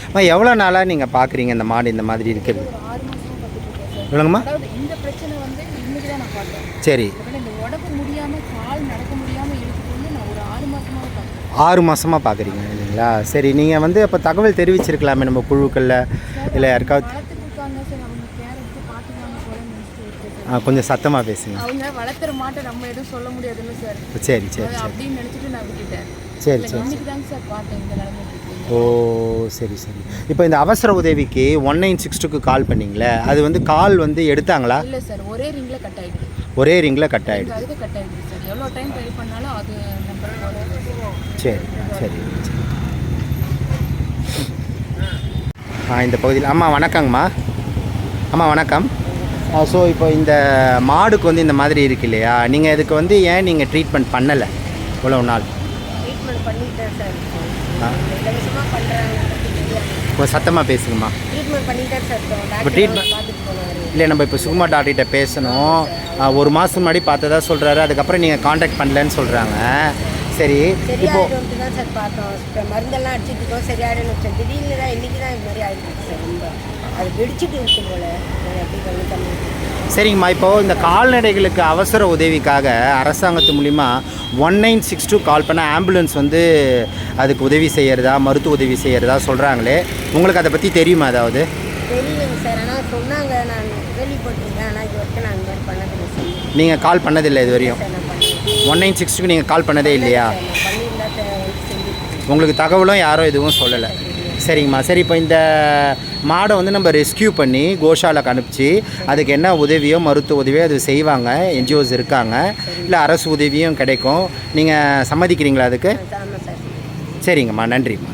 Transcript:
அம்மா எவ்வளோ நாளாக நீங்கள் பார்க்குறீங்க இந்த மாடு இந்த மாதிரி இருக்குது? சொல்லுங்கம்மா. இந்த பிரச்சனை வந்து இன்னைக்கு தான் நான் பார்த்தேன். சரி. இந்த உடம்பு முடியாமல் கால் நடக்க முடியாமல் இழுத்துட்டு நான் ஒரு 6 மாதமாக பார்க்குறேன். 6 மாதமாக பார்க்குறீங்க இல்லைங்களா? சரி, நீங்கள் வந்து அப்போ தகவல் தெரிவிச்சிருக்கலாமே நம்ம குழுக்களில் இல்லை யாருக்காவது? வளர்த்துருக்காங்க சார், அவங்க கேர் எடுத்து பார்த்துக்காங்க போல. கொஞ்சம் சத்தமாக பேசுங்க. அவங்க வளர்த்துற மாட்டை நம்ம எதுவும் சொல்ல முடியாதுல்ல சார். சரி சரி அப்படின்னு நினச்சிட்டு நான் விட்டுட்டேன். சரி சரி. இன்னைக்கு தாங்க சார் பார்த்தேன் இந்த நிலைமை. ஓ சரி சரி. இப்போ இந்த அவசர உதவிக்கு 1962க்கு கால் பண்ணிங்களே, அது வந்து கால் வந்து எடுத்தாங்களா? இல்லை சார், ஒரே ரிங்கில் கட் ஆகிடுது. ஒரே ரிங்கில் கட் ஆகிடுது. அதுக்கு கட் ஆகிடுது சார். எவ்வளோ டைம் ட்ரை பண்ணாலும் அது நம்பர் சரி சரி. இந்த பகுதியில் அம்மா வணக்கங்கம்மா. அம்மா வணக்கம். ஸோ இப்போ இந்த மாடுக்கு வந்து இந்த மாதிரி இருக்கு இல்லையா, நீங்கள் இதுக்கு வந்து ஏன் நீங்கள் ட்ரீட்மெண்ட் பண்ணலை இவ்வளோ நாள்? ட்ரீட்மெண்ட் பண்ணிட்டேன் சார். கொஞ்சம் சத்தமாக பேசுங்கம்மா. ட்ரீட்மெண்ட் பண்ணிட்டேன் சார். இப்போ ட்ரீட்மெண்ட் இல்லை, நம்ம இப்போ சுகுமார் டாக்டர்கிட்ட பேசணும். 1 மாதம் முன்னாடி பார்த்ததா சொல்கிறாரு, அதுக்கப்புறம் நீங்கள் காண்டாக்ட் பண்ணலன்னு சொல்கிறாங்க. சரி, இப்போ தான் சார் பார்த்தோம். இப்போ மருந்தெல்லாம் அடிச்சுட்டு சரியாயிடும் சார். திடீர்னு தான் இன்றைக்கி தான் இது மாதிரி ஆகிடுச்சு சார். ரொம்ப அது வெடிச்சிட்டு இருக்கும் போல். சரிங்கம்மா. இப்போது இந்த கால்நடைகளுக்கு அவசர உதவிக்காக அரசாங்கத்து மூலிமா 1962 கால் பண்ண ஆம்புலன்ஸ் வந்து அதுக்கு உதவி செய்கிறதா, மருத்துவ உதவி செய்கிறதா சொல்கிறாங்களே, உங்களுக்கு அதை பற்றி தெரியுமா? அதாவது தெரியலைங்க சார், ஆனால் சொன்னாங்க, நான் கேள்விப்பட்டிருக்கேன். ஆனால் இது வரைக்கும் நான் இந்த மாதிரி பண்ணதில்லை சார். நீங்கள் கால் பண்ணதில்லை இது வரையும்? 1962க்கு நீங்கள் கால் பண்ணதே இல்லையா? உங்களுக்கு தகவலும் யாரும் எதுவும் சொல்லலை. சரிங்கம்மா. சரி, இப்போ இந்த மாடை வந்து நம்ம ரெஸ்கியூ பண்ணி கோஷாலாக்கு அனுப்பிச்சு அதுக்கு என்ன உதவியோ மருத்துவ உதவியோ அது செய்வாங்க. என்ஜிஓஸ் இருக்காங்க, இல்லை அரசு உதவியும் கிடைக்கும். நீங்கள் சம்மதிக்கிறீங்களா அதுக்கு? சரிங்கம்மா, நன்றிம்மா.